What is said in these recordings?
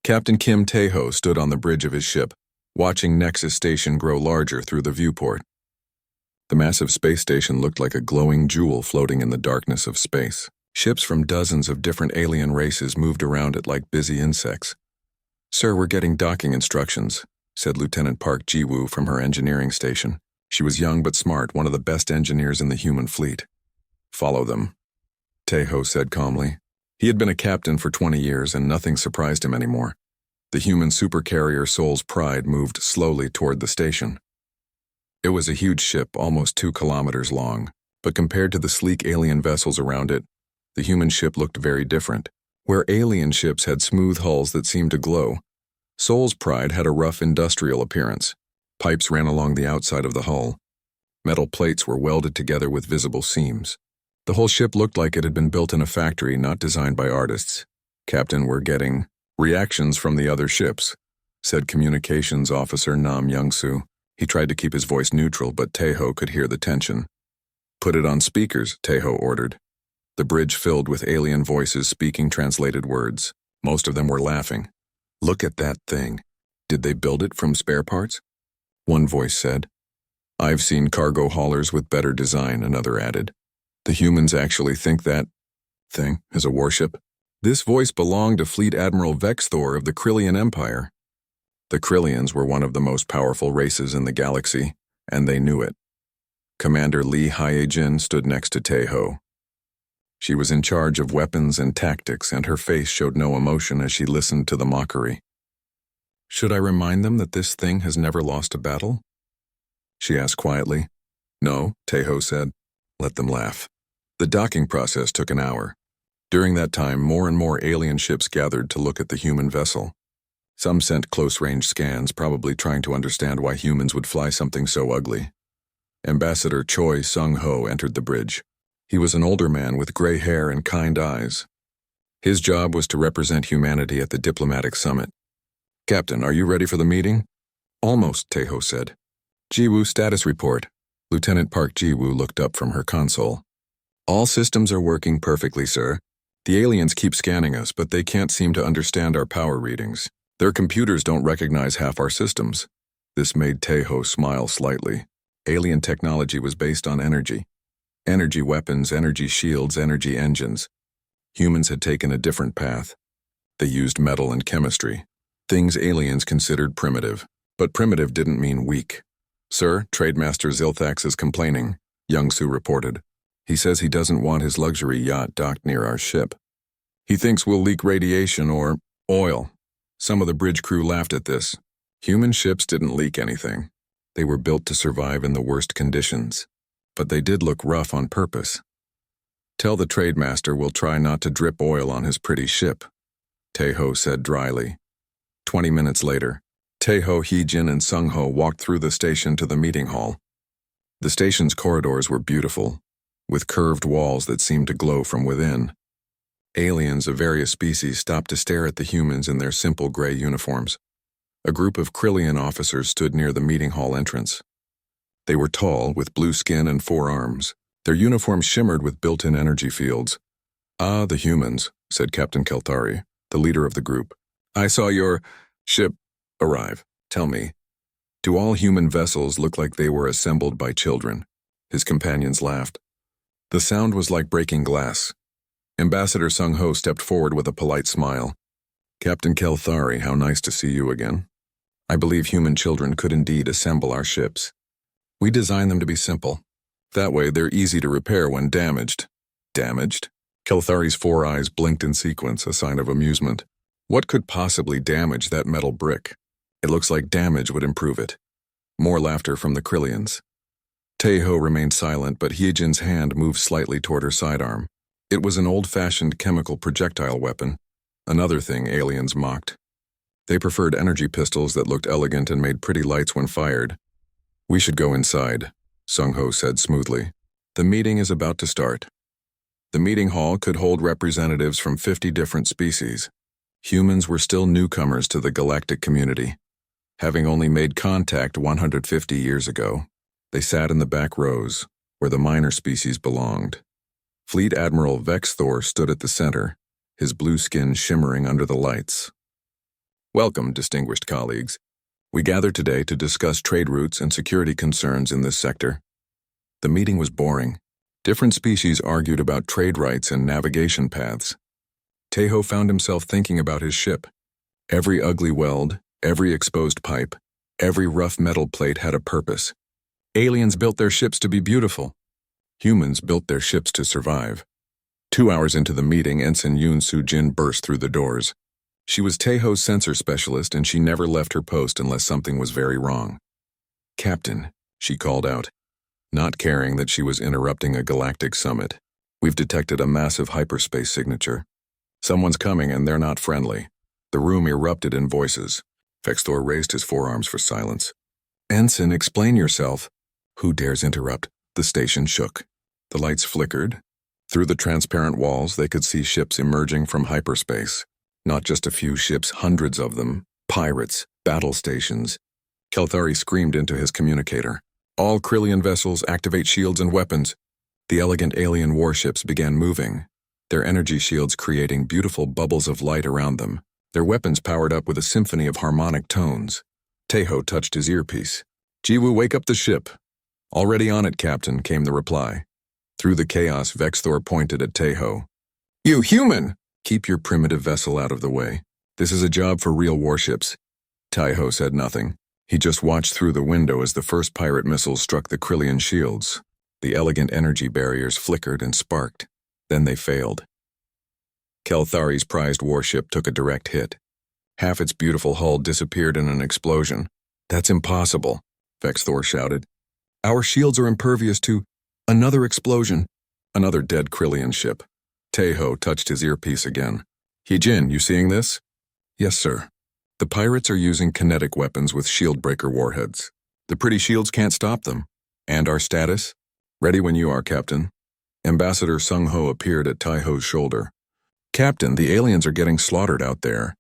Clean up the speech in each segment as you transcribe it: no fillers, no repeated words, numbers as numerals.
Captain Kim Tae-ho stood on the bridge of his ship, watching Nexus Station grow larger through the viewport. The massive space station looked like a glowing jewel floating in the darkness of space. Ships from dozens of different alien races moved around it like busy insects. "Sir, we're getting docking instructions," said Lieutenant Park Ji-woo from her engineering station. She was young but smart, one of the best engineers in the human fleet. "Follow them," Tae-ho said calmly. He had been a captain for 20 years and nothing surprised him anymore. The human supercarrier Soul's Pride moved slowly toward the station. It was a huge ship, almost 2 kilometers long, but compared to the sleek alien vessels around it, the human ship looked very different. Where alien ships had smooth hulls that seemed to glow, Soul's Pride had a rough industrial appearance. Pipes ran along the outside of the hull. Metal plates were welded together with visible seams. The whole ship looked like it had been built in a factory, not designed by artists. "Captain, we're getting reactions from the other ships," said Communications Officer Nam Young-soo. He tried to keep his voice neutral, but Tae-ho could hear the tension. "Put it on speakers," Tae-ho ordered. The bridge filled with alien voices speaking translated words. Most of them were laughing. "Look at that thing. Did they build it from spare parts?" one voice said. "I've seen cargo haulers with better design," another added. "The humans actually think that thing is a warship?" This voice belonged to Fleet Admiral Vexthor of the Krillian Empire. The Krillians were one of the most powerful races in the galaxy, and they knew it. Commander Lee Hye-jin stood next to Tae-ho. She was in charge of weapons and tactics, and her face showed no emotion as she listened to the mockery. "Should I remind them that this thing has never lost a battle?" she asked quietly. "No," Tae-ho said. "Let them laugh." The docking process took an hour. During that time, more and more alien ships gathered to look at the human vessel. Some sent close-range scans, probably trying to understand why humans would fly something so ugly. Ambassador Choi Sung-ho entered the bridge. He was an older man with gray hair and kind eyes. His job was to represent humanity at the diplomatic summit. "Captain, are you ready for the meeting?" "Almost," Tae-ho said. "Ji-woo status report." Lieutenant Park Ji-woo looked up from her console. "All systems are working perfectly, sir. The aliens keep scanning us, but they can't seem to understand our power readings. Their computers don't recognize half our systems." This made Tae-ho smile slightly. Alien technology was based on energy. Energy weapons, energy shields, energy engines. Humans had taken a different path. They used metal and chemistry. Things aliens considered primitive. But primitive didn't mean weak. "Sir, Trademaster Zilthax is complaining," Young-soo reported. "He says he doesn't want his luxury yacht docked near our ship. He thinks we'll leak radiation or oil." Some of the bridge crew laughed at this. Human ships didn't leak anything. They were built to survive in the worst conditions. But they did look rough on purpose. "Tell the Trademaster we'll try not to drip oil on his pretty ship," Tae-ho said dryly. 20 minutes later, Tae-ho, Hye-jin, and Sung-ho walked through the station to the meeting hall. The station's corridors were beautiful, with curved walls that seemed to glow from within. Aliens of various species stopped to stare at the humans in their simple gray uniforms. A group of Krillian officers stood near the meeting hall entrance. They were tall, with blue skin and 4 arms. Their uniforms shimmered with built-in energy fields. "Ah, the humans," said Captain Kelthari, the leader of the group. "I saw your ship arrive. Tell me, do all human vessels look like they were assembled by children?" His companions laughed. The sound was like breaking glass. Ambassador Sung-ho stepped forward with a polite smile. "Captain Kelthari, how nice to see you again. I believe human children could indeed assemble our ships. We design them to be simple. That way they're easy to repair when damaged." "Damaged?" Kelthari's 4 eyes blinked in sequence, a sign of amusement. "What could possibly damage that metal brick? It looks like damage would improve it." More laughter from the Krillians. Tae-ho remained silent, but Hye-jin's hand moved slightly toward her sidearm. It was an old-fashioned chemical projectile weapon, another thing aliens mocked. They preferred energy pistols that looked elegant and made pretty lights when fired. "We should go inside," Sung-ho said smoothly. "The meeting is about to start." The meeting hall could hold representatives from 50 different species. Humans were still newcomers to the galactic community. Having only made contact 150 years ago, they sat in the back rows, where the minor species belonged. Fleet Admiral Vexthor stood at the center, his blue skin shimmering under the lights. Welcome, distinguished colleagues. We gather today to discuss trade routes and security concerns in this sector. The meeting was boring. Different species argued about trade rights and navigation paths. Tejo found himself thinking about his ship. Every ugly weld, every exposed pipe, every rough metal plate had a purpose. Aliens built their ships to be beautiful. Humans built their ships to survive. 2 hours into the meeting, Ensign Yoon Soo-jin burst through the doors. She was Tejo's sensor specialist, and she never left her post unless something was very wrong. "Captain," she called out, not caring that she was interrupting a galactic summit. "We've detected a massive hyperspace signature. Someone's coming, and they're not friendly." The room erupted in voices. Vexthor raised his forearms for silence. "Ensign, explain yourself." "Who dares interrupt?" The station shook. The lights flickered. Through the transparent walls, they could see ships emerging from hyperspace. Not just a few ships, hundreds of them. Pirates, battle stations. Kelthari screamed into his communicator. "All Krillian vessels activate shields and weapons." The elegant alien warships began moving, their energy shields creating beautiful bubbles of light around them, their weapons powered up with a symphony of harmonic tones. Tejo touched his earpiece. "Jiwoo, wake up the ship." "Already on it, Captain," came the reply. Through the chaos, Vexthor pointed at Tejo. "You human! Keep your primitive vessel out of the way. This is a job for real warships." Tejo said nothing. He just watched through the window as the first pirate missiles struck the Krillian shields. The elegant energy barriers flickered and sparked. Then they failed. Kelthari's prized warship took a direct hit. Half its beautiful hull disappeared in an explosion. "That's impossible," Vexthor shouted. "Our shields are impervious to..." Another explosion. Another dead Krillian ship. Tejo touched his earpiece again. "Heejin, you seeing this?" "Yes, sir. The pirates are using kinetic weapons with shield breaker warheads. The pretty shields can't stop them. And our status?" "Ready when you are, Captain." Ambassador Sung-ho appeared at Tejo's shoulder. "Captain, the aliens are getting slaughtered out there.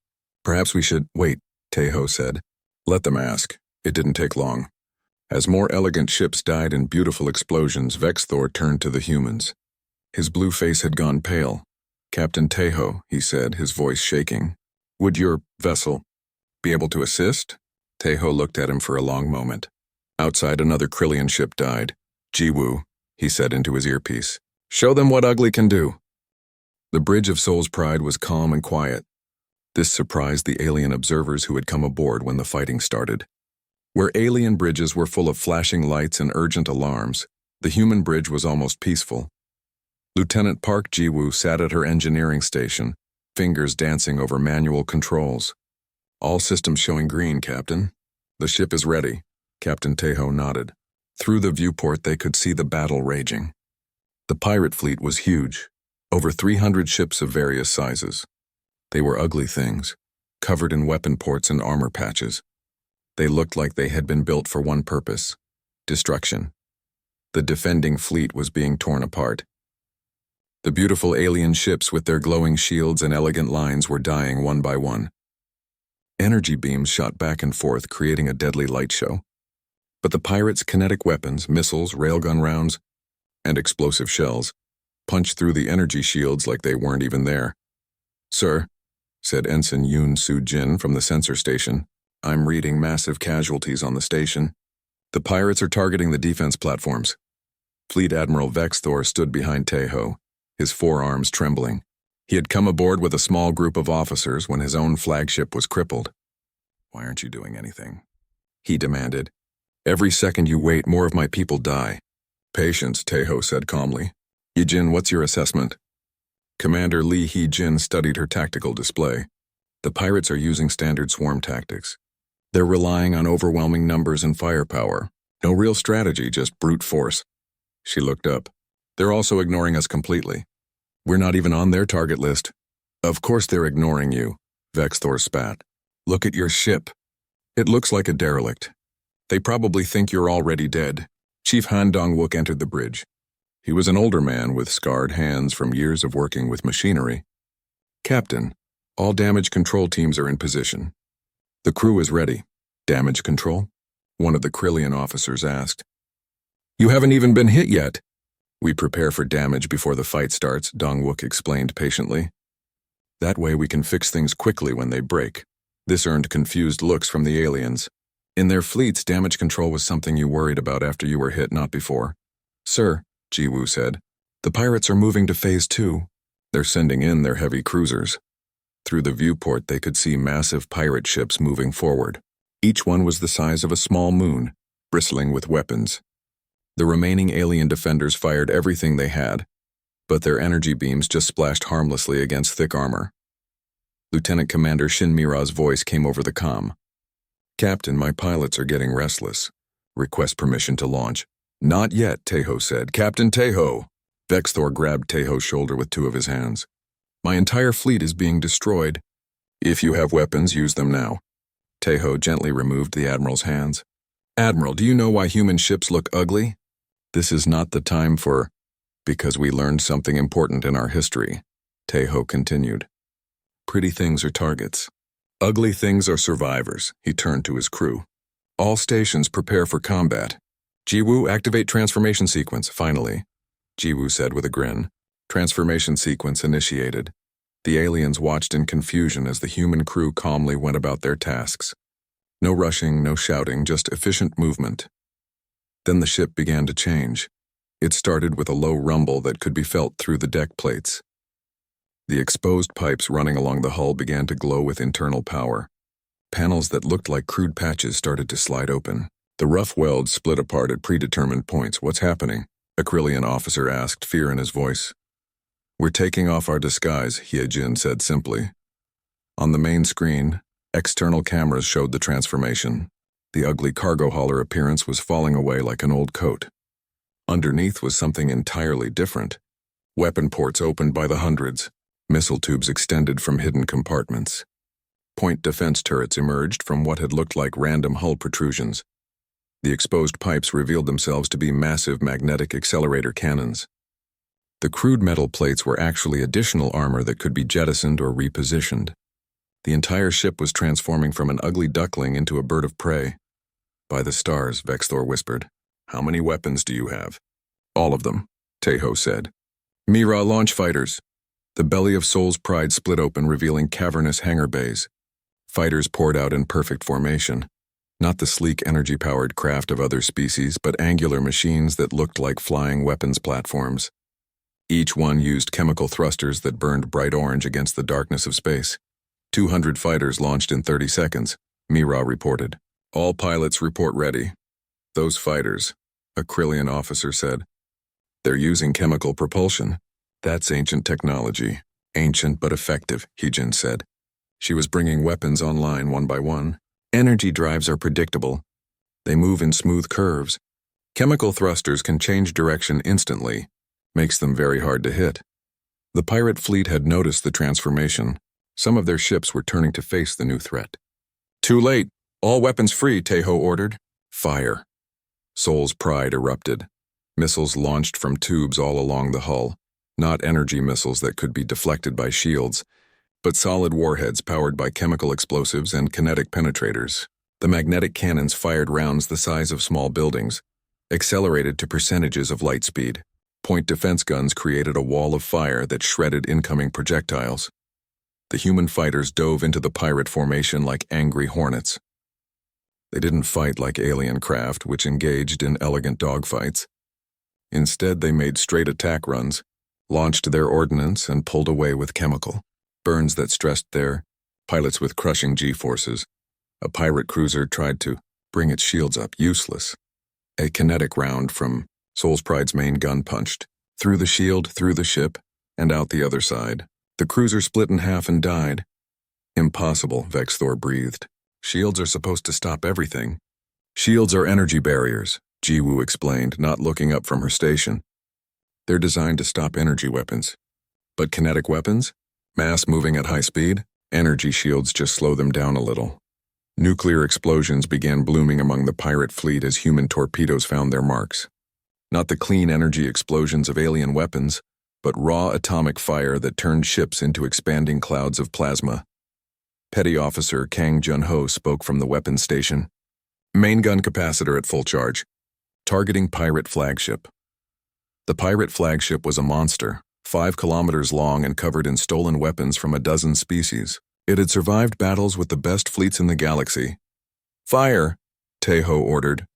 Perhaps we should..." "Wait," Tejo said. "Let them ask." It didn't take long. As more elegant ships died in beautiful explosions, Vexthor turned to the humans. His blue face had gone pale. "Captain Tejo," he said, his voice shaking. "Would your vessel be able to assist?" Tejo looked at him for a long moment. Outside, another Krillian ship died. "Jiwoo," he said into his earpiece. "Show them what ugly can do." The bridge of Soul's Pride was calm and quiet. This surprised the alien observers who had come aboard when the fighting started. Where alien bridges were full of flashing lights and urgent alarms, the human bridge was almost peaceful. Lieutenant Park Jiwoo sat at her engineering station, fingers dancing over manual controls. "All systems showing green, Captain." "The ship is ready." Captain Tejo nodded. Through the viewport they could see the battle raging. The pirate fleet was huge, over 300 ships of various sizes. They were ugly things, covered in weapon ports and armor patches. They looked like they had been built for one purpose: destruction. The defending fleet was being torn apart. The beautiful alien ships with their glowing shields and elegant lines were dying one by one. Energy beams shot back and forth, creating a deadly light show. But the pirates' kinetic weapons, missiles, railgun rounds, and explosive shells punched through the energy shields like they weren't even there. "Sir," said Ensign Yoon Soo-jin from the sensor station, "I'm reading massive casualties on the station. The pirates are targeting the defense platforms." Fleet Admiral Vexthor stood behind Tejo, his forearms trembling. He had come aboard with a small group of officers when his own flagship was crippled. "Why aren't you doing anything?" he demanded. "Every second you wait, more of my people die." "Patience," Tejo said calmly. "Heejin, what's your assessment?" Commander Lee Heejin studied her tactical display. "The pirates are using standard swarm tactics. They're relying on overwhelming numbers and firepower. No real strategy, just brute force." She looked up. "They're also ignoring us completely. We're not even on their target list." "Of course they're ignoring you," Vexthor spat. "Look at your ship. It looks like a derelict. They probably think you're already dead." Chief Han Dong-wook entered the bridge. He was an older man with scarred hands from years of working with machinery. "Captain, all damage control teams are in position. The crew is ready." "Damage control?" one of the Krillian officers asked. "You haven't even been hit yet." "We prepare for damage before the fight starts," Dong-wook explained patiently. "That way we can fix things quickly when they break." This earned confused looks from the aliens. In their fleets, damage control was something you worried about after you were hit, not before. Sir, Jiwoo said, the pirates are moving to Phase 2. They're sending in their heavy cruisers. Through the viewport, they could see massive pirate ships moving forward. Each one was the size of a small moon, bristling with weapons. The remaining alien defenders fired everything they had, but their energy beams just splashed harmlessly against thick armor. Lieutenant Commander Shin Mira's voice came over the comm. Captain, my pilots are getting restless. Request permission to launch. Not yet, Teho said. Captain Teho. Vexthor grabbed Teho's shoulder with two of his hands. My entire fleet is being destroyed. If you have weapons, use them now. Teho gently removed the Admiral's hands. Admiral, do you know why human ships look ugly? This is not the time for... Because we learned something important in our history, Teho continued. Pretty things are targets. Ugly things are survivors, he turned to his crew. All stations prepare for combat. Jiwoo, activate transformation sequence, finally, Jiwoo said with a grin. Transformation sequence initiated. The aliens watched in confusion as the human crew calmly went about their tasks. No rushing, no shouting, just efficient movement. Then the ship began to change. It started with a low rumble that could be felt through the deck plates. The exposed pipes running along the hull began to glow with internal power. Panels that looked like crude patches started to slide open. The rough welds split apart at predetermined points. What's happening? A Krillian officer asked, fear in his voice. We're taking off our disguise, Hyejin said simply. On the main screen, external cameras showed the transformation. The ugly cargo hauler appearance was falling away like an old coat. Underneath was something entirely different. Weapon ports opened by the hundreds. Missile tubes extended from hidden compartments. Point defense turrets emerged from what had looked like random hull protrusions. The exposed pipes revealed themselves to be massive magnetic accelerator cannons. The crude metal plates were actually additional armor that could be jettisoned or repositioned. The entire ship was transforming from an ugly duckling into a bird of prey. By the stars, Vexthor whispered. How many weapons do you have? All of them, Teho said. Mira, launch fighters. The belly of Soul's Pride split open, revealing cavernous hangar bays. Fighters poured out in perfect formation. Not the sleek energy-powered craft of other species, but angular machines that looked like flying weapons platforms. Each one used chemical thrusters that burned bright orange against the darkness of space. 200 fighters launched in 30 seconds, Mira reported. All pilots report ready. Those fighters, a Krillian officer said. They're using chemical propulsion. That's ancient technology. Ancient but effective, Hyejin said. She was bringing weapons online one by one. Energy drives are predictable. They move in smooth curves. Chemical thrusters can change direction instantly. Makes them very hard to hit. The pirate fleet had noticed the transformation. Some of their ships were turning to face the new threat. Too late. All weapons free, Teho ordered. Fire. Soul's Pride erupted. Missiles launched from tubes all along the hull. Not energy missiles that could be deflected by shields, but solid warheads powered by chemical explosives and kinetic penetrators. The magnetic cannons fired rounds the size of small buildings, accelerated to percentages of light speed. Point defense guns created a wall of fire that shredded incoming projectiles. The human fighters dove into the pirate formation like angry hornets. They didn't fight like alien craft, which engaged in elegant dogfights. Instead, they made straight attack runs, launched their ordnance, and pulled away with chemical burns that stressed their pilots with crushing G-forces. A pirate cruiser tried to bring its shields up, useless. A kinetic round from Soul's Pride's main gun punched through the shield, through the ship, and out the other side. The cruiser split in half and died. Impossible, Vexthor breathed. Shields are supposed to stop everything. Shields are energy barriers, Jiwoo explained, not looking up from her station. They're designed to stop energy weapons. But kinetic weapons? Mass moving at high speed? Energy shields just slow them down a little. Nuclear explosions began blooming among the pirate fleet as human torpedoes found their marks. Not the clean energy explosions of alien weapons, but raw atomic fire that turned ships into expanding clouds of plasma. Petty Officer Kang Jun-ho spoke from the weapons station. Main gun capacitor at full charge. Targeting pirate flagship. The pirate flagship was a monster, 5 kilometers long and covered in stolen weapons from a dozen species. It had survived battles with the best fleets in the galaxy. Fire, Tejo ordered.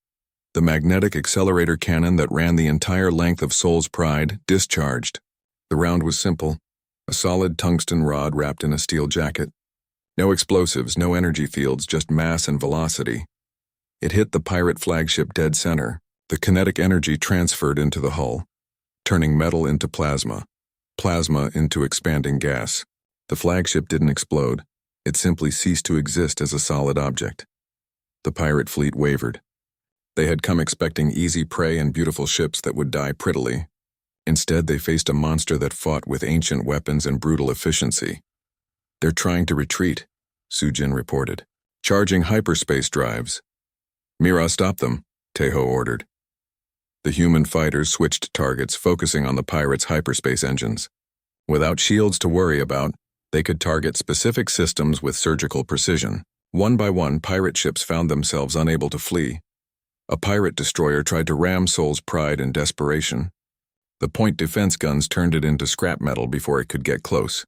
The magnetic accelerator cannon that ran the entire length of Soul's Pride discharged. The round was simple, a solid tungsten rod wrapped in a steel jacket. No explosives, no energy fields, just mass and velocity. It hit the pirate flagship dead center. The kinetic energy transferred into the hull, turning metal into plasma, plasma into expanding gas. The flagship didn't explode. It simply ceased to exist as a solid object. The pirate fleet wavered. They had come expecting easy prey and beautiful ships that would die prettily. Instead, they faced a monster that fought with ancient weapons and brutal efficiency. "They're trying to retreat," Sujin reported. "Charging hyperspace drives." "Mira, stop them," Tejo ordered. The human fighters switched targets, focusing on the pirates' hyperspace engines. Without shields to worry about, they could target specific systems with surgical precision. One by one, pirate ships found themselves unable to flee. A pirate destroyer tried to ram Soul's Pride in desperation. The point defense guns turned it into scrap metal before it could get close.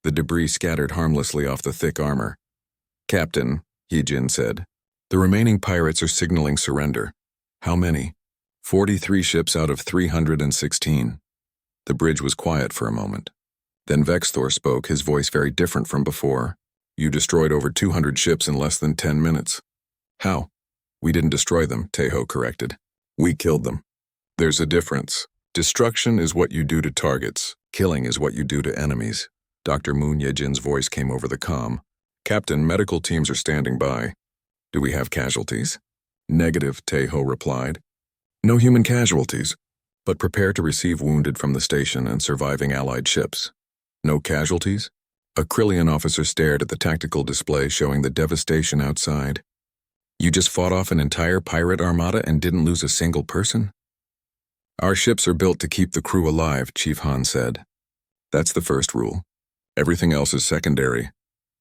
The debris scattered harmlessly off the thick armor. "Captain," Yijin said, "the remaining pirates are signaling surrender." "How many?" 43 ships out of 316. The bridge was quiet for a moment. Then Vexthor spoke, his voice very different from before. "You destroyed over 200 ships in less than 10 minutes. "How?" "We didn't destroy them," Tejo corrected. "We killed them. There's a difference. Destruction is what you do to targets. Killing is what you do to enemies." Dr. Moon Yejin's voice came over the comm. "Captain, medical teams are standing by. Do we have casualties?" "Negative," Tejo replied. "No human casualties, but prepare to receive wounded from the station and surviving Allied ships." "No casualties?" A Krillian officer stared at the tactical display showing the devastation outside. "You just fought off an entire pirate armada and didn't lose a single person?" "Our ships are built to keep the crew alive," Chief Han said. "That's the first rule. Everything else is secondary."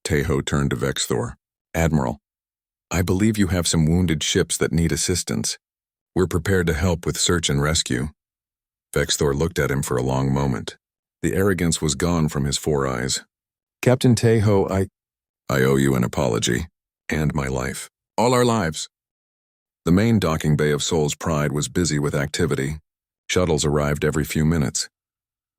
Tejo turned to Vexthor. "Admiral, I believe you have some wounded ships that need assistance. We're prepared to help with search and rescue." Vexthor looked at him for a long moment. The arrogance was gone from his four eyes. "Captain Tejo, I owe you an apology. And my life. All our lives." The main docking bay of Soul's Pride was busy with activity. Shuttles arrived every few minutes,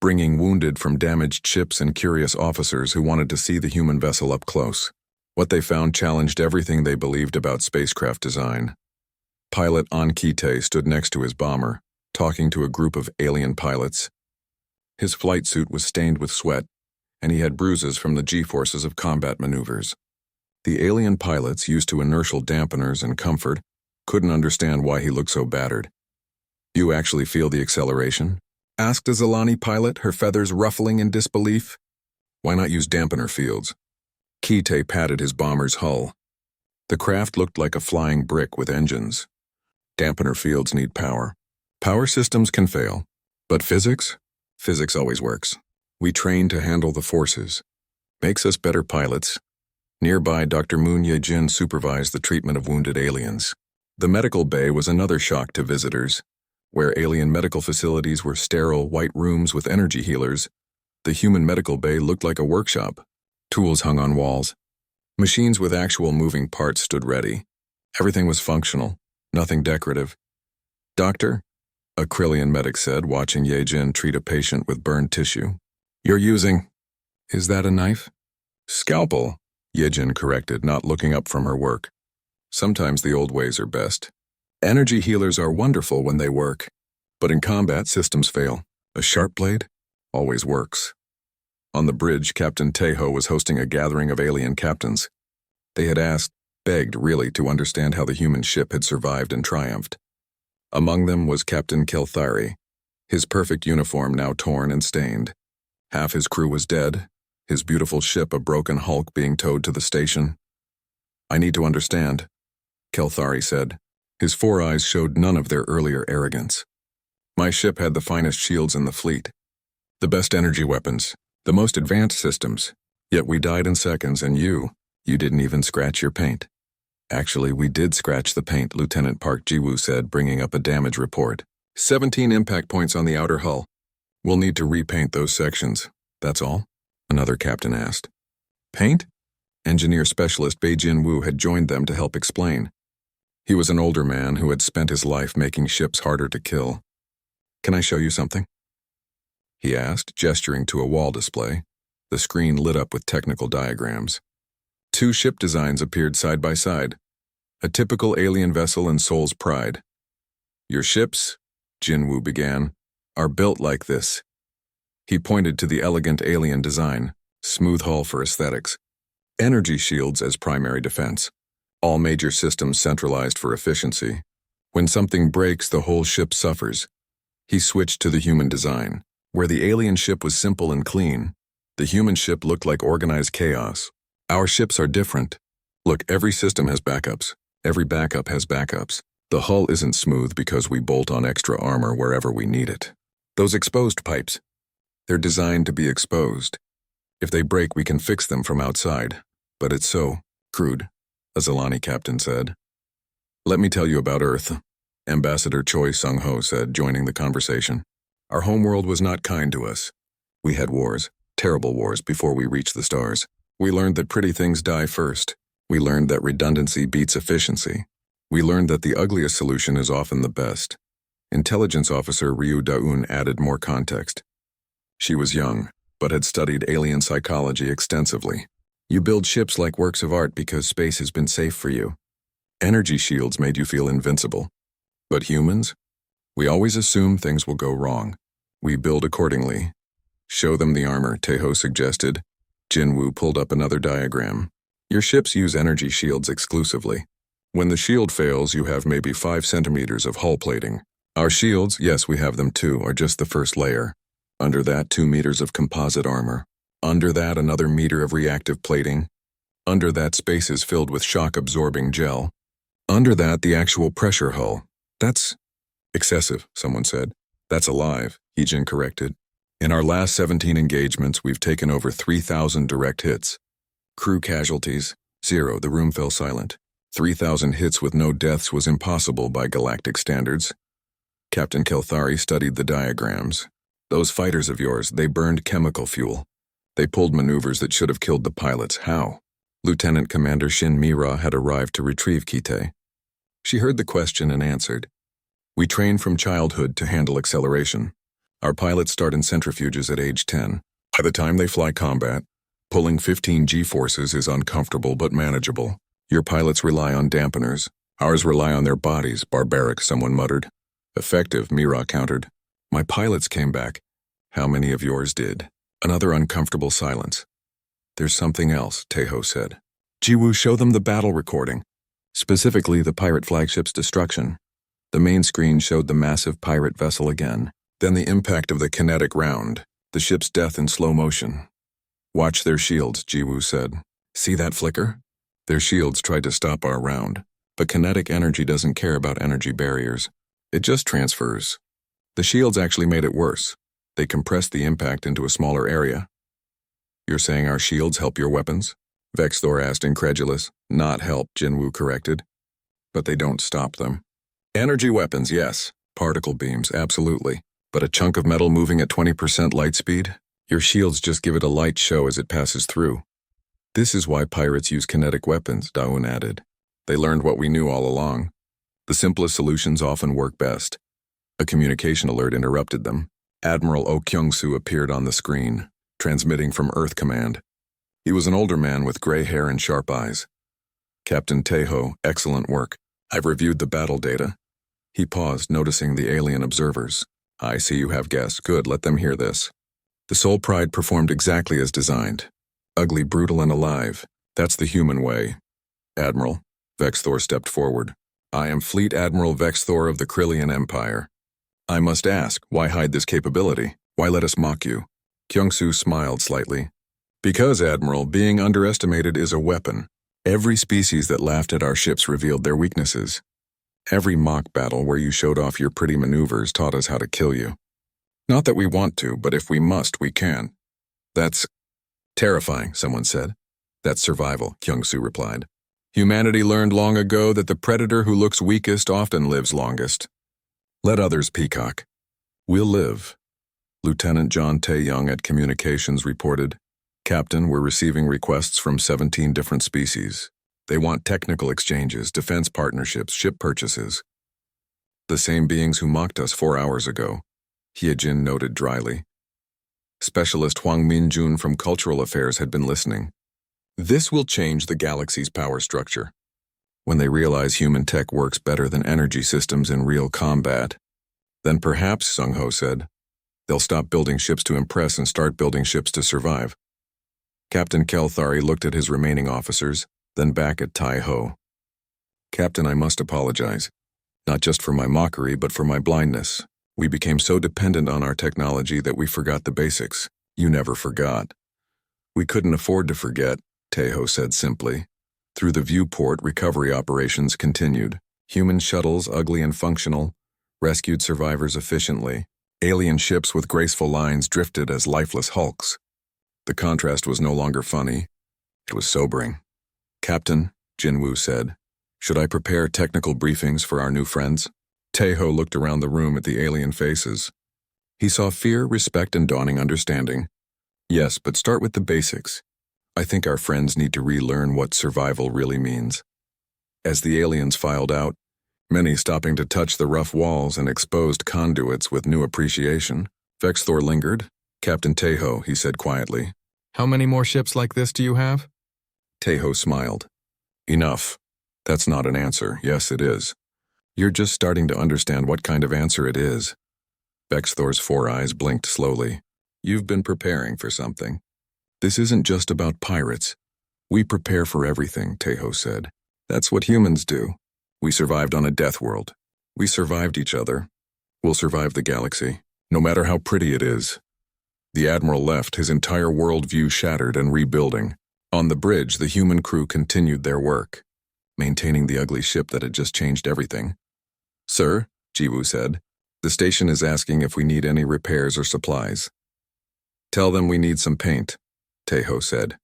bringing wounded from damaged ships and curious officers who wanted to see the human vessel up close. What they found challenged everything they believed about spacecraft design. Pilot Ankite stood next to his bomber, talking to a group of alien pilots. His flight suit was stained with sweat, and he had bruises from the G-forces of combat maneuvers. The alien pilots, used to inertial dampeners and comfort, couldn't understand why he looked so battered. "You actually feel the acceleration?" asked a Zalani pilot, her feathers ruffling in disbelief. "Why not use dampener fields?" Kite patted his bomber's hull. The craft looked like a flying brick with engines. "Dampener fields need power. Power systems can fail. But physics? Physics always works. We train to handle the forces. Makes us better pilots." Nearby, Dr. Moon Yejin supervised the treatment of wounded aliens. The medical bay was another shock to visitors. Where alien medical facilities were sterile white rooms with energy healers, the human medical bay looked like a workshop. Tools hung on walls. Machines with actual moving parts stood ready. Everything was functional, nothing decorative. "Doctor," a Krillian medic said, watching Yejin treat a patient with burned tissue. "You're using... Is that a knife?" "Scalpel," Yejin corrected, not looking up from her work. "Sometimes the old ways are best. Energy healers are wonderful when they work, but in combat systems fail. A sharp blade always works." On the bridge, Captain Tejo was hosting a gathering of alien captains. They had asked, begged really, to understand how the human ship had survived and triumphed. Among them was Captain Kelthari, his perfect uniform now torn and stained. Half his crew was dead, his beautiful ship a broken hulk being towed to the station. "I need to understand," Kelthari said. His four eyes showed none of their earlier arrogance. "My ship had the finest shields in the fleet, the best energy weapons, the most advanced systems, yet we died in seconds, and you didn't even scratch your paint." "Actually, we did scratch the paint," Lieutenant Park Jiwoo said, bringing up a damage report. 17 impact points on the outer hull. We'll need to repaint those sections. That's all?" another captain asked. "Paint? Engineer specialist Bei Jin-woo had joined them to help explain. He was an older man who had spent his life making ships harder to kill. "Can I show you something?" he asked, gesturing to a wall display. The screen lit up with technical diagrams. Two ship designs appeared side by side. A typical alien vessel and Soul's Pride. "Your ships," Jin-woo began, "are built like this." He pointed to the elegant alien design, smooth hull for aesthetics, energy shields as primary defense, all major systems centralized for efficiency. When something breaks, the whole ship suffers. He switched to the human design. Where the alien ship was simple and clean, the human ship looked like organized chaos. "Our ships are different. Look, every system has backups. Every backup has backups. The hull isn't smooth because we bolt on extra armor wherever we need it. Those exposed pipes, they're designed to be exposed. If they break, we can fix them from outside. But it's so crude," a Zilani captain said. "Let me tell you about Earth," Ambassador Choi Sung-ho said, joining the conversation. "Our homeworld was not kind to us. We had wars, terrible wars, before we reached the stars. We learned that pretty things die first. We learned that redundancy beats efficiency. We learned that the ugliest solution is often the best." Intelligence Officer Ryu Da-un added more context. She was young, but had studied alien psychology extensively. "You build ships like works of art because space has been safe for you. Energy shields made you feel invincible. But humans? We always assume things will go wrong. We build accordingly." "Show them the armor," Taeho suggested. Jin-woo pulled up another diagram. "Your ships use energy shields exclusively. When the shield fails, you have maybe 5 centimeters of hull plating. Our shields, yes, we have them too, are just the first layer. Under that, 2 meters of composite armor. Under that, another meter of reactive plating. Under that, space is filled with shock-absorbing gel. Under that, the actual pressure hull. That's excessive," someone said. "That's alive," Heejin corrected. "In our last 17 engagements, we've taken over 3,000 direct hits. Crew casualties, 0, the room fell silent. 3,000 hits with no deaths was impossible by galactic standards." Captain Kelthari studied the diagrams. "Those fighters of yours, they burned chemical fuel. They pulled maneuvers that should have killed the pilots. How?" Lieutenant Commander Shin Mira had arrived to retrieve Kite. She heard the question and answered. "We train from childhood to handle acceleration. Our pilots start in centrifuges at age 10. By the time they fly combat, pulling 15 G-forces is uncomfortable but manageable. Your pilots rely on dampeners. Ours rely on their bodies, barbaric," someone muttered. "Effective," Mira countered. "My pilots came back. How many of yours did?" Another uncomfortable silence. "There's something else," Taeho said. "Jiwoo, show them the battle recording. Specifically, the pirate flagship's destruction." The main screen showed the massive pirate vessel again. Then the impact of the kinetic round, the ship's death in slow motion. "Watch their shields," Jiwoo said. "See that flicker? Their shields tried to stop our round, but kinetic energy doesn't care about energy barriers. It just transfers. The shields actually made it worse. They compressed the impact into a smaller area." "You're saying our shields help your weapons?" Vexthor asked, incredulous. "Not help," Jinwoo corrected. "But they don't stop them." "Energy weapons, yes. Particle beams, absolutely. But a chunk of metal moving at 20% light speed? Your shields just give it a light show as it passes through." "This is why pirates use kinetic weapons," Daun added. "They learned what we knew all along. The simplest solutions often work best." A communication alert interrupted them. Admiral Oh Kyung-soo appeared on the screen, transmitting from Earth Command. He was an older man with gray hair and sharp eyes. "Captain Taeho, excellent work. I've reviewed the battle data." He paused, noticing the alien observers. "I see you have guests. Good, let them hear this." "The Soul Pride performed exactly as designed. Ugly, brutal, and alive. That's the human way." "Admiral," Vexthor stepped forward. "I am Fleet Admiral Vexthor of the Krillian Empire. I must ask, why hide this capability? Why let us mock you?" Kyung-soo smiled slightly. "Because, Admiral, being underestimated is a weapon. Every species that laughed at our ships revealed their weaknesses. Every mock battle where you showed off your pretty maneuvers taught us how to kill you. Not that we want to, but if we must, we can." "That's terrifying," someone said. "That's survival," Kyung-soo replied. "Humanity learned long ago that the predator who looks weakest often lives longest. Let others peacock. We'll live." Lieutenant John Tae-young at Communications reported. Captain, we're receiving requests from 17 different species. They want technical exchanges, defense partnerships, ship purchases. The same beings who mocked us 4 hours ago, Hyejin noted dryly. Specialist Huang Minjun from Cultural Affairs had been listening. This will change the galaxy's power structure. When they realize human tech works better than energy systems in real combat, then perhaps, Sung Ho said, they'll stop building ships to impress and start building ships to survive. Captain Kelthari looked at his remaining officers, then back at Tai Ho. Captain, I must apologize. Not just for my mockery, but for my blindness. We became so dependent on our technology that we forgot the basics. You never forgot. We couldn't afford to forget, Taeho said simply. Through the viewport, recovery operations continued. Human shuttles, ugly and functional, rescued survivors efficiently. Alien ships with graceful lines drifted as lifeless hulks. The contrast was no longer funny. It was sobering. Captain, Jinwoo said, should I prepare technical briefings for our new friends? Taeho looked around the room at the alien faces. He saw fear, respect, and dawning understanding. Yes, but start with the basics. I think our friends need to relearn what survival really means. As the aliens filed out, many stopping to touch the rough walls and exposed conduits with new appreciation, Vexthor lingered. Captain Taeho, he said quietly. How many more ships like this do you have? Taeho smiled. Enough. That's not an answer. Yes, it is. You're just starting to understand what kind of answer it is. Vexthor's 4 eyes blinked slowly. You've been preparing for something. This isn't just about pirates. We prepare for everything, Taeho said. That's what humans do. We survived on a death world. We survived each other. We'll survive the galaxy, no matter how pretty it is. The Admiral left, his entire worldview shattered and rebuilding. On the bridge, the human crew continued their work, maintaining the ugly ship that had just changed everything. Sir, Jiwoo said, the station is asking if we need any repairs or supplies. Tell them we need some paint, Taeho said.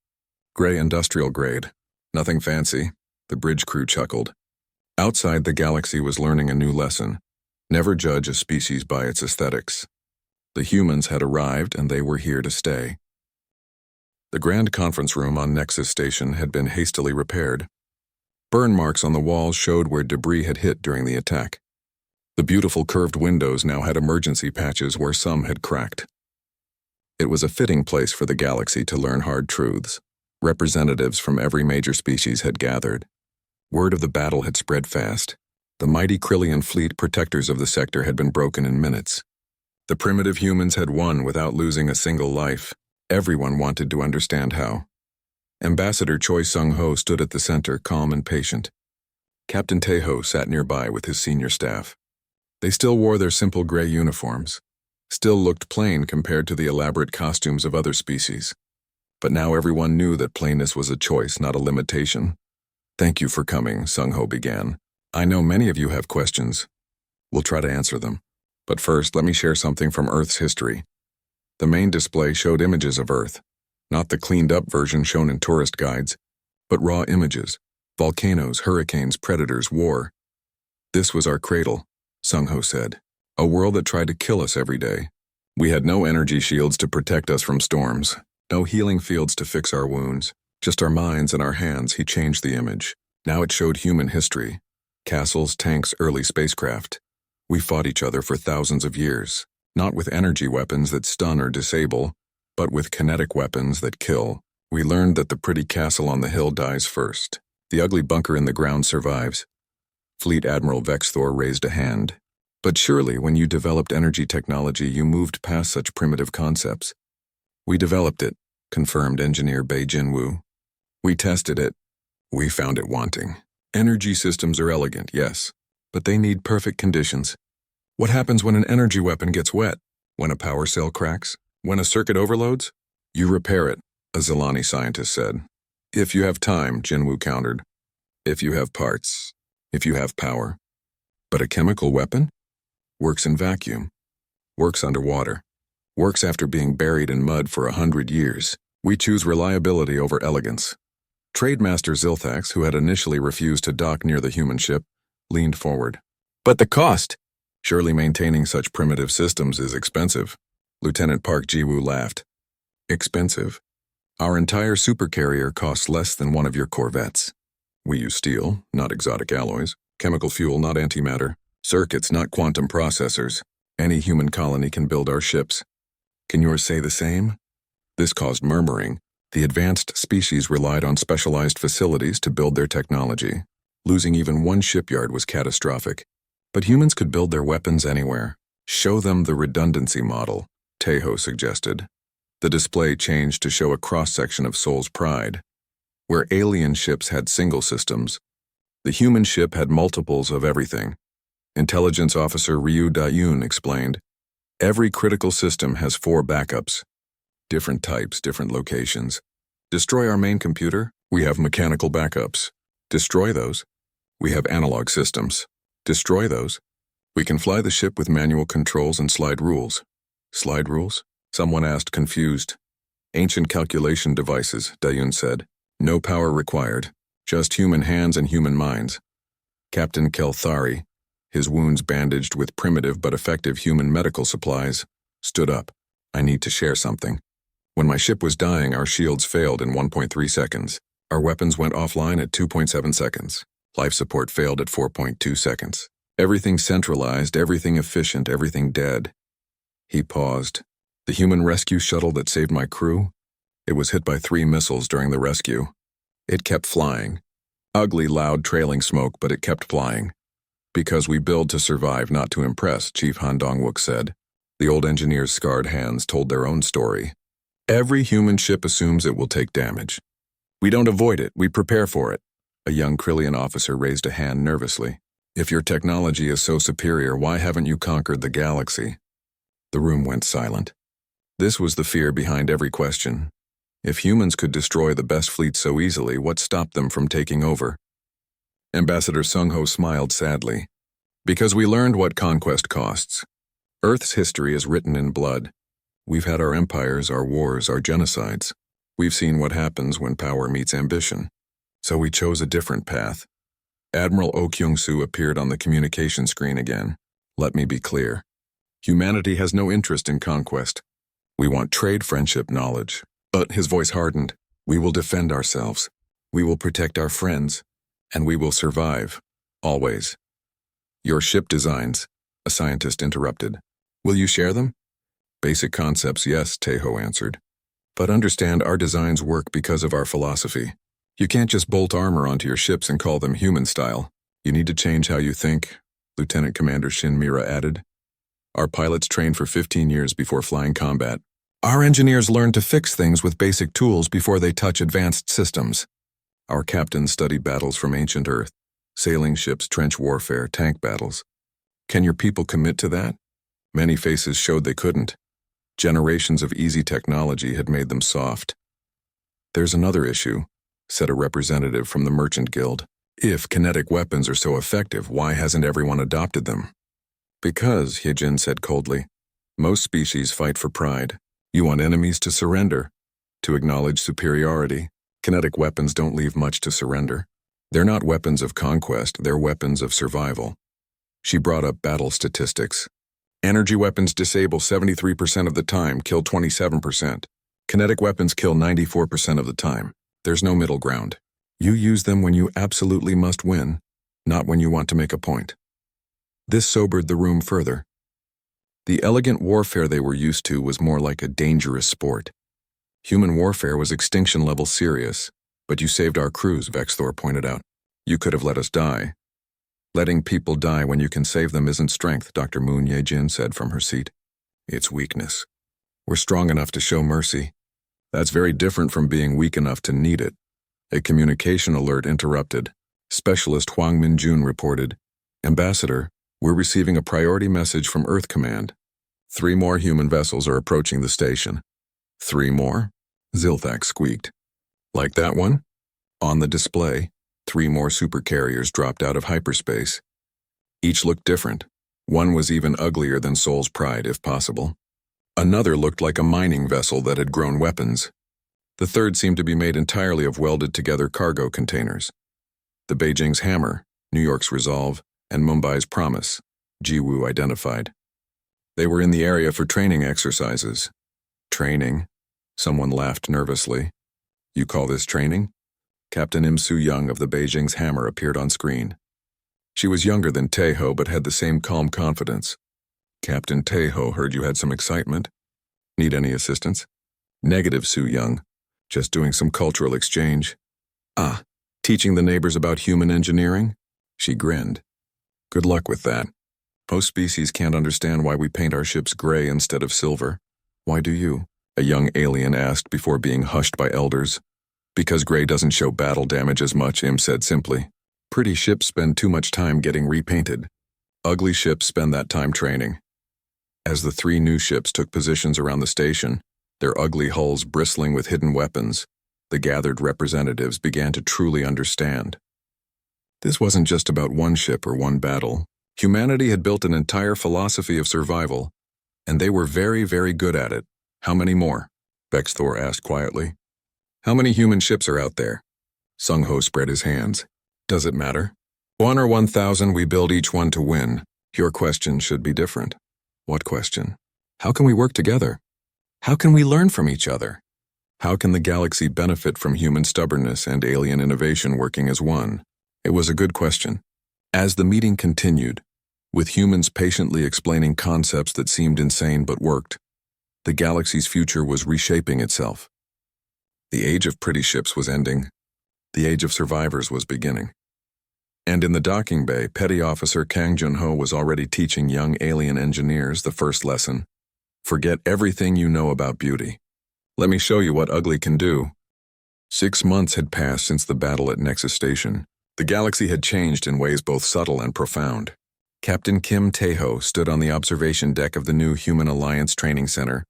Gray industrial grade. Nothing fancy, the bridge crew chuckled. Outside, the galaxy was learning a new lesson. Never judge a species by its aesthetics. The humans had arrived and they were here to stay. The grand conference room on Nexus Station had been hastily repaired. Burn marks on the walls showed where debris had hit during the attack. The beautiful curved windows now had emergency patches where some had cracked. It was a fitting place for the galaxy to learn hard truths. Representatives from every major species had gathered. Word of the battle had spread fast. The mighty Krillian fleet protectors of the sector had been broken in minutes. The primitive humans had won without losing a single life. Everyone wanted to understand how. Ambassador Choi Sung-ho stood at the center, calm and patient. Captain Taeho sat nearby with his senior staff. They still wore their simple gray uniforms, still looked plain compared to the elaborate costumes of other species. But now everyone knew that plainness was a choice, not a limitation. Thank you for coming, Sung-ho began. I know many of you have questions. We'll try to answer them. But first, let me share something from Earth's history. The main display showed images of Earth, not the cleaned-up version shown in tourist guides, but raw images, volcanoes, hurricanes, predators, war. This was our cradle, Sung-ho said, a world that tried to kill us every day. We had no energy shields to protect us from storms, no healing fields to fix our wounds, just our minds and our hands. He changed the image. Now it showed human history, castles, tanks, early spacecraft. We fought each other for thousands of years, not with energy weapons that stun or disable, but with kinetic weapons that kill. We learned that the pretty castle on the hill dies first. The ugly bunker in the ground survives. Fleet Admiral Vexthor raised a hand. But surely, when you developed energy technology, you moved past such primitive concepts. We developed it, confirmed Engineer Bei Jinwoo. We tested it. We found it wanting. Energy systems are elegant, yes, but they need perfect conditions. What happens when an energy weapon gets wet? When a power cell cracks? When a circuit overloads? You repair it, a Zilani scientist said. If you have time, Jinwoo countered. If you have parts. If you have power. But a chemical weapon? Works in vacuum. Works underwater. Works after being buried in mud for 100 years. We choose reliability over elegance. Trademaster Zilthax, who had initially refused to dock near the human ship, leaned forward. But the cost! Surely maintaining such primitive systems is expensive. Lieutenant Park Ji-woo laughed. Expensive? Our entire supercarrier costs less than one of your corvettes. We use steel, not exotic alloys, chemical fuel, not antimatter, circuits, not quantum processors. Any human colony can build our ships. Can yours say the same? This caused murmuring. The advanced species relied on specialized facilities to build their technology. Losing even one shipyard was catastrophic. But humans could build their weapons anywhere. Show them the redundancy model, Tejo suggested. The display changed to show a cross-section of Sol's Pride. Where alien ships had single systems, the human ship had multiples of everything. Intelligence Officer Ryu Da-yoon explained, every critical system has 4 backups. Different types, different locations. Destroy our main computer, we have mechanical backups. Destroy those, we have analog systems. Destroy those, we can fly the ship with manual controls and slide rules. Slide rules? Someone asked, confused. Ancient calculation devices, Da-yoon said. No power required, just human hands and human minds. Captain Kelthari, his wounds bandaged with primitive but effective human medical supplies, stood up. I need to share something. When my ship was dying, our shields failed in 1.3 seconds. Our weapons went offline at 2.7 seconds. Life support failed at 4.2 seconds. Everything centralized, everything efficient, everything dead. He paused. The human rescue shuttle that saved my crew? It was hit by 3 missiles during the rescue. It kept flying. Ugly, loud, trailing smoke, but it kept flying. Because we build to survive, not to impress, Chief Han Dong-wook said. The old engineer's scarred hands told their own story. Every human ship assumes it will take damage. We don't avoid it, we prepare for it. A young Krillian officer raised a hand nervously. If your technology is so superior, why haven't you conquered the galaxy? The room went silent. This was the fear behind every question. If humans could destroy the best fleet so easily, what stopped them from taking over? Ambassador Sung-ho smiled sadly. Because we learned what conquest costs. Earth's history is written in blood. We've had our empires, our wars, our genocides. We've seen what happens when power meets ambition. So we chose a different path. Admiral Oh Kyung-soo appeared on the communication screen again. Let me be clear. Humanity has no interest in conquest. We want trade, friendship, knowledge. But his voice hardened. We will defend ourselves. We will protect our friends. And we will survive. Always. Your ship designs, a scientist interrupted. Will you share them? Basic concepts, yes, Tejo answered. But understand our designs work because of our philosophy. You can't just bolt armor onto your ships and call them human style. You need to change how you think, Lieutenant Commander Shin Mira added. Our pilots train for 15 years before flying combat. Our engineers learn to fix things with basic tools before they touch advanced systems. Our captains study battles from ancient Earth, sailing ships, trench warfare, tank battles. Can your people commit to that? Many faces showed they couldn't. Generations of easy technology had made them soft. There's another issue, said a representative from the Merchant Guild. If kinetic weapons are so effective, why hasn't everyone adopted them? Because, Hyejin said coldly, most species fight for pride. You want enemies to surrender, to acknowledge superiority. Kinetic weapons don't leave much to surrender. They're not weapons of conquest, they're weapons of survival. She brought up battle statistics. Energy weapons disable 73% of the time, kill 27%. Kinetic weapons kill 94% of the time. There's no middle ground. You use them when you absolutely must win, not when you want to make a point. This sobered the room further. The elegant warfare they were used to was more like a dangerous sport. Human warfare was extinction-level serious, but you saved our crews, Vexthor pointed out. You could have let us die. Letting people die when you can save them isn't strength, Dr. Moon Ye-jin said from her seat. It's weakness. We're strong enough to show mercy. That's very different from being weak enough to need it. A communication alert interrupted. Specialist Hwang Min-jun reported, Ambassador, we're receiving a priority message from Earth Command. 3 more human vessels are approaching the station. 3 more? Zilthak squeaked. Like that one? On the display, 3 more supercarriers dropped out of hyperspace. Each looked different. One was even uglier than Sol's Pride, if possible. Another looked like a mining vessel that had grown weapons. The third seemed to be made entirely of welded-together cargo containers. The Beijing's Hammer, New York's Resolve, and Mumbai's Promise, Jiwoo identified. They were in the area for training exercises. Training? Someone laughed nervously. You call this training? Captain Im Soo-young of the Beijing's Hammer appeared on screen. She was younger than Tae-ho but had the same calm confidence. Captain Tae-ho heard you had some excitement. Need any assistance? Negative, Soo-young. Just doing some cultural exchange. Ah, teaching the neighbors about human engineering? She grinned. Good luck with that. Most species can't understand why we paint our ships gray instead of silver. Why do you? A young alien asked before being hushed by elders. Because gray doesn't show battle damage as much, Im said simply. Pretty ships spend too much time getting repainted. Ugly ships spend that time training. As the 3 new ships took positions around the station, their ugly hulls bristling with hidden weapons, the gathered representatives began to truly understand. This wasn't just about one ship or one battle. Humanity had built an entire philosophy of survival, and they were very, very good at it. How many more? Bexthor asked quietly. How many human ships are out there? Sung-ho spread his hands. Does it matter? 1 or 1,000, we build each one to win. Your question should be different. What question? How can we work together? How can we learn from each other? How can the galaxy benefit from human stubbornness and alien innovation working as one? It was a good question. As the meeting continued, with humans patiently explaining concepts that seemed insane but worked, the galaxy's future was reshaping itself. The age of pretty ships was ending. The age of survivors was beginning. And in the docking bay, Petty Officer Kang Jun-ho was already teaching young alien engineers the first lesson. Forget everything you know about beauty. Let me show you what ugly can do. 6 months had passed since the battle at Nexus Station. The galaxy had changed in ways both subtle and profound. Captain Kim Tae-ho stood on the observation deck of the new Human Alliance Training Center,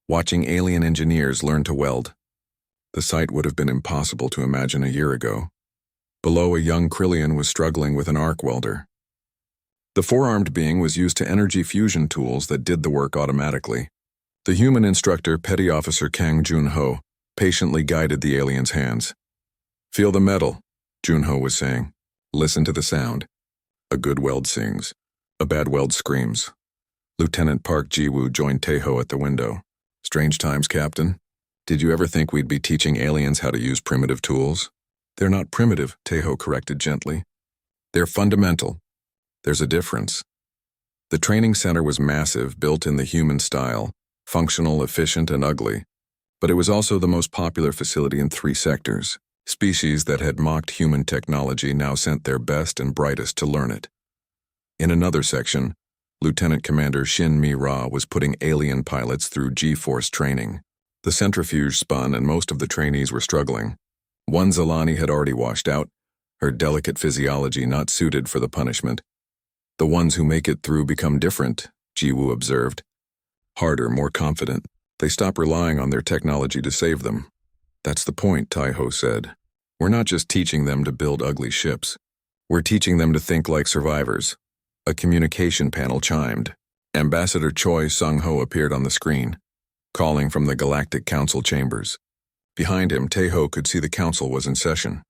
watching alien engineers learn to weld. The sight would have been impossible to imagine a year ago. Below, a young Krillian was struggling with an arc welder. The 4-armed being was used to energy fusion tools that did the work automatically. The human instructor, Petty Officer Kang Jun-ho, patiently guided the alien's hands. Feel the metal, Jun-ho was saying. Listen to the sound. A good weld sings. A bad weld screams. Lieutenant Park Ji-woo joined Tae-ho at the window. Strange times, Captain. Did you ever think we'd be teaching aliens how to use primitive tools? They're not primitive, Tae-ho corrected gently. They're fundamental. There's a difference. The training center was massive, built in the human style, functional, efficient, and ugly. But it was also the most popular facility in 3 sectors. Species that had mocked human technology now sent their best and brightest to learn it. In another section, Lieutenant Commander Shin Mi-ra was putting alien pilots through G-force training. The centrifuge spun and most of the trainees were struggling. One Zalani had already washed out, her delicate physiology not suited for the punishment. The ones who make it through become different, Ji-woo observed. Harder, more confident. They stop relying on their technology to save them. That's the point, Tae-ho said. We're not just teaching them to build ugly ships. We're teaching them to think like survivors. A communication panel chimed. Ambassador Choi Sung-ho appeared on the screen, calling from the Galactic Council chambers. Behind him, Tae-ho could see the council was in session.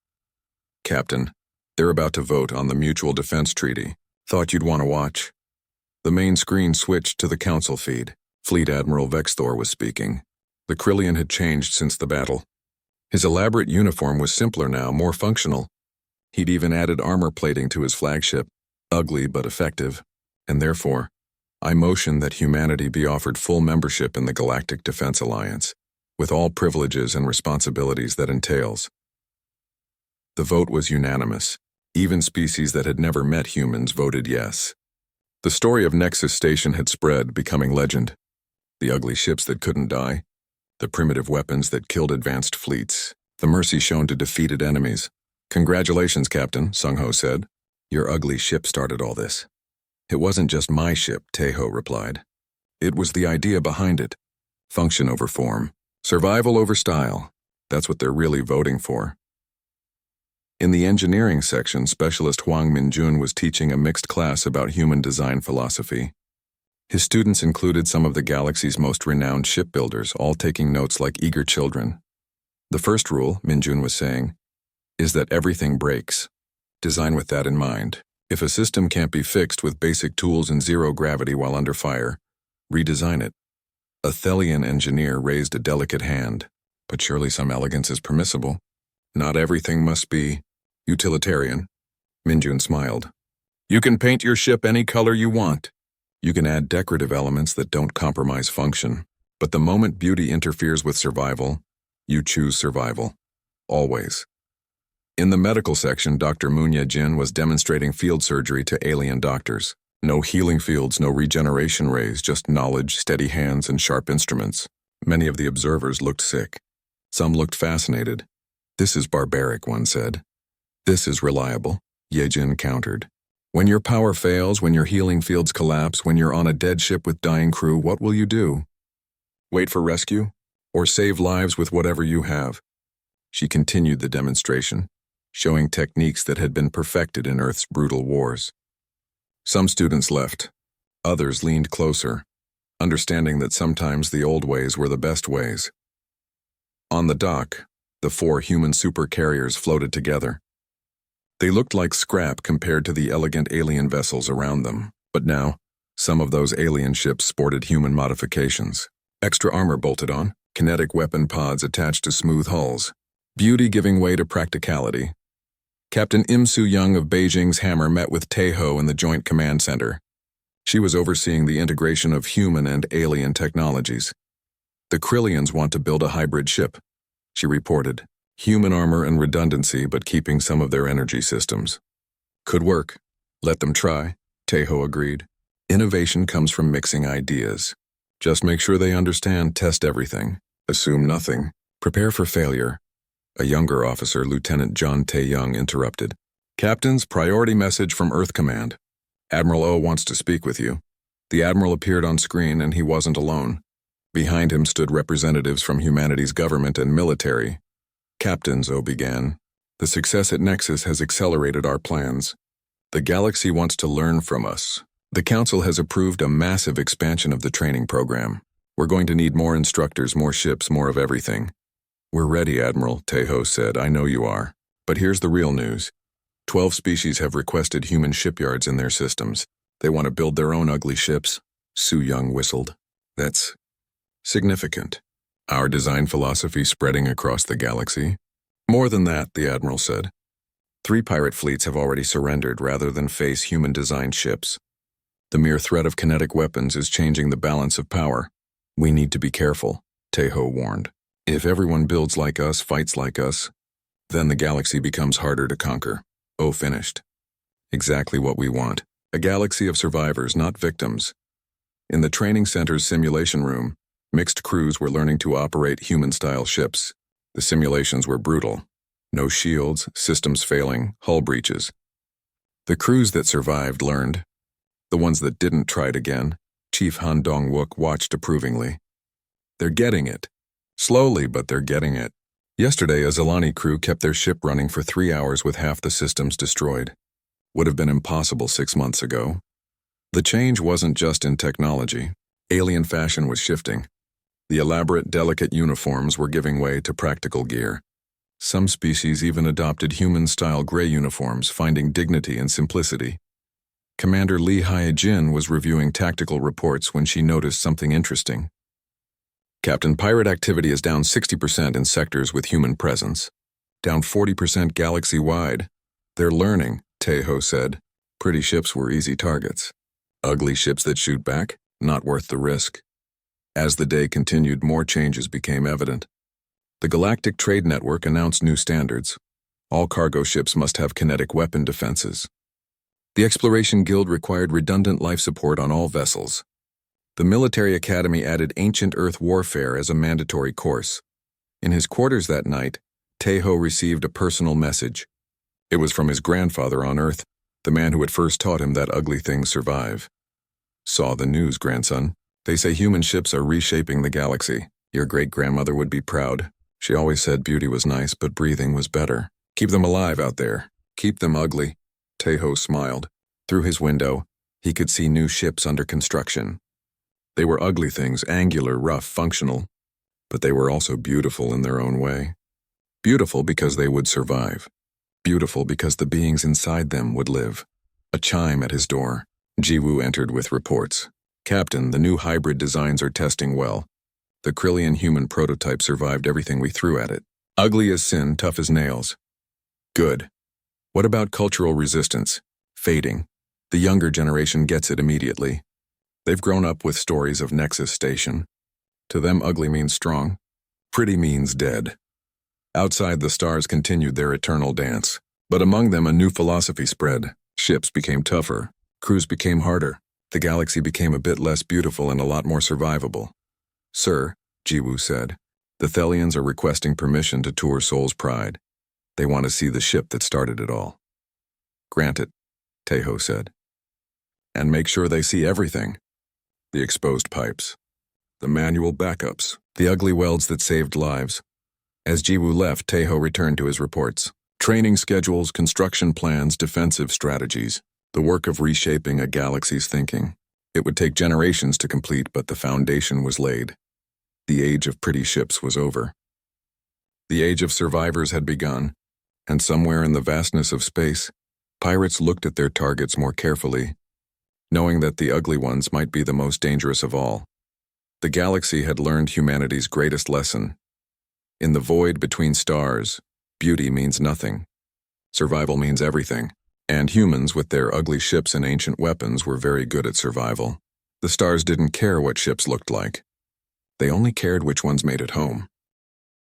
Captain, they're about to vote on the Mutual Defense Treaty. Thought you'd want to watch. The main screen switched to the council feed. Fleet Admiral Vexthor was speaking. The Krillian had changed since the battle. His elaborate uniform was simpler now, more functional. He'd even added armor plating to his flagship, ugly but effective, and therefore, I motioned that humanity be offered full membership in the Galactic Defense Alliance, with all privileges and responsibilities that entails. The vote was unanimous. Even species that had never met humans voted yes. The story of Nexus Station had spread, becoming legend. The ugly ships that couldn't die, the primitive weapons that killed advanced fleets, the mercy shown to defeated enemies. Congratulations, Captain, Sung-ho said. Your ugly ship started all this. It wasn't just my ship, Tae-ho replied. It was the idea behind it. Function over form. Survival over style. That's what they're really voting for. In the engineering section, Specialist Hwang Min-jun was teaching a mixed class about human design philosophy. His students included some of the galaxy's most renowned shipbuilders, all taking notes like eager children. The first rule, Min-jun was saying, is that everything breaks. Design with that in mind. If a system can't be fixed with basic tools in zero gravity while under fire, redesign it. A Thelian engineer raised a delicate hand. But surely some elegance is permissible. Not everything must be utilitarian. Minjun smiled. You can paint your ship any color you want. You can add decorative elements that don't compromise function. But the moment beauty interferes with survival, you choose survival. Always. In the medical section, Dr. Munya Jin was demonstrating field surgery to alien doctors. No healing fields, no regeneration rays, just knowledge, steady hands, and sharp instruments. Many of the observers looked sick. Some looked fascinated. This is barbaric, one said. This is reliable, Yejin countered. When your power fails, when your healing fields collapse, when you're on a dead ship with dying crew, what will you do? Wait for rescue? Or save lives with whatever you have? She continued the demonstration, showing techniques that had been perfected in Earth's brutal wars. Some students left. Others leaned closer, understanding that sometimes the old ways were the best ways. On the dock, the 4 human supercarriers floated together. They looked like scrap compared to the elegant alien vessels around them, but now, some of those alien ships sported human modifications. Extra armor bolted on, kinetic weapon pods attached to smooth hulls, beauty giving way to practicality. Captain Im Soo-young of Beijing's Hammer met with Tae-ho in the Joint Command Center. She was overseeing the integration of human and alien technologies. The Krillians want to build a hybrid ship, she reported. Human armor and redundancy, but keeping some of their energy systems. Could work. Let them try, Tae-ho agreed. Innovation comes from mixing ideas. Just make sure they understand, test everything, assume nothing, prepare for failure. A younger officer, Lieutenant John Tae-young, interrupted. Captains, priority message from Earth Command. Admiral O wants to speak with you. The Admiral appeared on screen and he wasn't alone. Behind him stood representatives from humanity's government and military. Captains, O began. The success at Nexus has accelerated our plans. The galaxy wants to learn from us. The Council has approved a massive expansion of the training program. We're going to need more instructors, more ships, more of everything. We're ready, Admiral, Tae-ho said. I know you are. But here's the real news. 12 species have requested human shipyards in their systems. They want to build their own ugly ships. Soo-young whistled. That's significant. Our design philosophy spreading across the galaxy? More than that, the Admiral said. 3 pirate fleets have already surrendered rather than face human-designed ships. The mere threat of kinetic weapons is changing the balance of power. We need to be careful, Tae-ho warned. If everyone builds like us, fights like us, then the galaxy becomes harder to conquer. Oh, finished. Exactly what we want. A galaxy of survivors, not victims. In the training center's simulation room, mixed crews were learning to operate human-style ships. The simulations were brutal. No shields, systems failing, hull breaches. The crews that survived learned. The ones that didn't tried again. Chief Han Dong-wook watched approvingly. They're getting it. Slowly, but they're getting it. Yesterday, a Zilani crew kept their ship running for 3 hours with half the systems destroyed. Would have been impossible 6 months ago. The change wasn't just in technology. Alien fashion was shifting. The elaborate, delicate uniforms were giving way to practical gear. Some species even adopted human-style gray uniforms, finding dignity in simplicity. Commander Lee Hae-jin was reviewing tactical reports when she noticed something interesting. Captain, pirate activity is down 60% in sectors with human presence. Down 40% galaxy-wide. They're learning, Tae-ho said. Pretty ships were easy targets. Ugly ships that shoot back? Not worth the risk. As the day continued, more changes became evident. The Galactic Trade Network announced new standards. All cargo ships must have kinetic weapon defenses. The Exploration Guild required redundant life support on all vessels. The Military Academy added ancient Earth warfare as a mandatory course. In his quarters that night, Tae-ho received a personal message. It was from his grandfather on Earth, the man who had first taught him that ugly things survive. Saw the news, grandson. They say human ships are reshaping the galaxy. Your great-grandmother would be proud. She always said beauty was nice, but breathing was better. Keep them alive out there. Keep them ugly. Tae-ho smiled. Through his window, he could see new ships under construction. They were ugly things, angular, rough, functional. But they were also beautiful in their own way. Beautiful because they would survive. Beautiful because the beings inside them would live. A chime at his door. Jiwoo entered with reports. Captain, the new hybrid designs are testing well. The Krillian human prototype survived everything we threw at it. Ugly as sin, tough as nails. Good. What about cultural resistance? Fading. The younger generation gets it immediately. They've grown up with stories of Nexus Station. To them, ugly means strong. Pretty means dead. Outside, the stars continued their eternal dance. But among them, a new philosophy spread. Ships became tougher. Crews became harder. The galaxy became a bit less beautiful and a lot more survivable. Sir, Jiwoo said, the Thelians are requesting permission to tour Soul's Pride. They want to see the ship that started it all. Granted, Taeho said. And make sure they see everything. The exposed pipes. The manual backups. The ugly welds that saved lives. As Jiwoo left, Taeho returned to his reports. Training schedules, construction plans, defensive strategies. The work of reshaping a galaxy's thinking. It would take generations to complete, but the foundation was laid. The age of pretty ships was over. The age of survivors had begun, and somewhere in the vastness of space, pirates looked at their targets more carefully, knowing that the ugly ones might be the most dangerous of all. The galaxy had learned humanity's greatest lesson. In the void between stars, beauty means nothing. Survival means everything. And humans, with their ugly ships and ancient weapons, were very good at survival. The stars didn't care what ships looked like. They only cared which ones made it home.